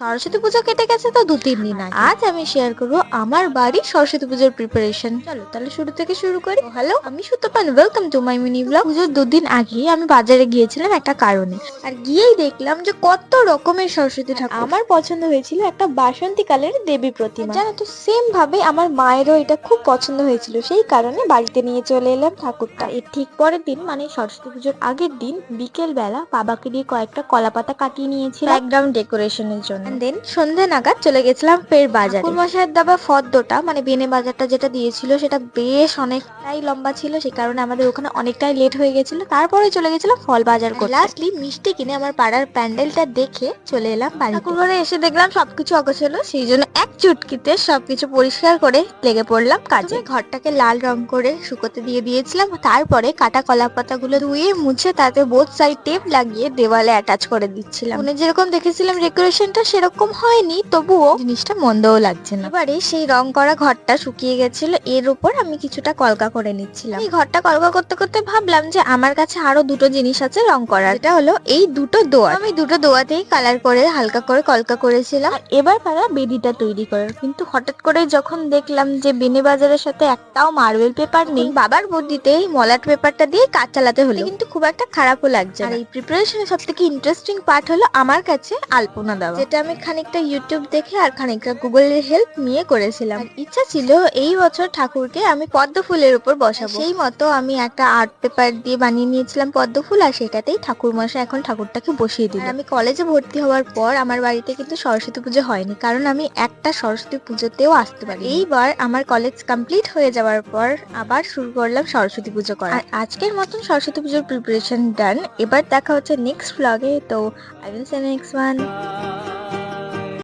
সরস্বতী পুজো কেটে গেছে তো 2-3 দিন আগে। আজ আমি শেয়ার করবো আমার বাড়ির সরস্বতী পুজোর প্রিপারেশন। চলো তাহলে শুরু থেকে শুরু করি। হ্যালো, আমি Sutapan, welcome to my mini blog. পুজোর 2 দিন আগে আমি বাজারে গিয়েছিলাম একটা কারণে, আর গিয়েই দেখলাম যে কত রকমের সরস্বতী ঠাকুর। আমার পছন্দ হয়েছিল একটা বাসন্তী কালের দেবী প্রতিমা। জানো তো, সেম ভাবে আমার মায়েরও এটা খুব পছন্দ হয়েছিল, সেই কারণে বাড়িতে নিয়ে চলে এলাম ঠাকুরটা। এর ঠিক পরের দিন মানে সরস্বতী পুজোর আগের দিন বিকেল বেলা বাবাকে দিয়ে কয়েকটা কলা পাতা কাটিয়ে নিয়েছিল ব্যাকগ্রাউন্ড ডেকোরেশনের জন্য। দেন সন্ধ্যে নাগাদ চলে গেছিলাম ফের বাজারে। ঠাকুর মশাইয়ের দেওয়া ফর্দটা মানে বেনে বাজারটা যেটা দিয়েছিল সেটা বেশ অনেকটাই লম্বা ছিল, সেই কারণে আমাদের ওখানে অনেকটাই লেট হয়ে গেছিল। তারপরে চলে গেছিলাম ফল বাজার করতে। লাস্টলি মিষ্টি কিনে আমার পাড়ার প্যান্ডেলটা দেখে চলে এলাম বাড়ি। ঠাকুর ঘরে এসে দেখলাম সবকিছু অগোছালো, সেই জন্য এক চুটকিতে সবকিছু পরিষ্কার করে লেগে পড়লাম কাজে। ঘরটাকে লাল রং করে শুকোতে দিয়ে দিয়েছিলাম, তারপরে কাটা কলা পাতাগুলো ধুয়ে মুছে তাতে বোথ সাইড টেপ লাগিয়ে দেওয়ালে অ্যাটাচ করে দিচ্ছিলাম। ফোনে যেরকম দেখেছিলাম ডেকোরেশনটা সেরকম হয়নি, তবুও জিনিসটা মন্দও লাগছে না। এবারে সেই রং করা ঘরটা শুকিয়ে গেছিল, এর উপর আমি কিছুটা কলকা করে নিচ্ছিলাম। এই ঘরটা কলকা করতে করতে ভাবলাম যে আমার কাছে আরো দুটো জিনিস আছে রং করার, এটা হলো এই দুটো দোয়া। আমি দুটো দোয়াতেই কালার করে হালকা করে কলকা করেছিলাম। আর এবার পারা বেদিটা তৈরি করার, কিন্তু হঠাৎ করে যখন দেখলাম যে বেনে বাজারের সাথে একটাও মার্বেল পেপার নেই, বাবার বুদ্ধিতে মলাট পেপারটা দিয়ে কাজ চালাতে হলো, কিন্তু খুব একটা খারাপও লাগছে। আর এই প্রিপারেশনের সব থেকে ইন্টারেস্টিং পার্ট হলো আমার কাছে আলপনা দেওয়া, যেটা আমি খানিকটা ইউটিউব দেখে আর খানিকটা গুগলের হেল্প নিয়ে করেছিলাম। আর ইচ্ছা ছিল এই বছর ঠাকুরকে আমি পদ্ম ফুলের উপর বসাবো, সেই মতো আমি একটা আর্ট পেপার দিয়ে বানিয়ে নিয়েছিলাম পদ্ম ফুল, আর সেটাতেই ঠাকুর মশাই এখন ঠাকুরটাকে বসিয়ে দিল। আমি কলেজে ভর্তি হওয়ার পর আমার বাড়িতে কিন্তু সরস্বতী পুজো হয়নি, কারণ আমি একটা সরস্বতী পুজোতেও আসতে পারি। এইবার আমার কলেজ কমপ্লিট হয়ে যাওয়ার পর আবার শুরু করলাম সরস্বতী পুজো করা। আর আজকের মতন সরস্বতী পুজোর প্রিপারেশন ডান। এবার দেখা হচ্ছে নেক্সট ব্লগে, তো I will see next one.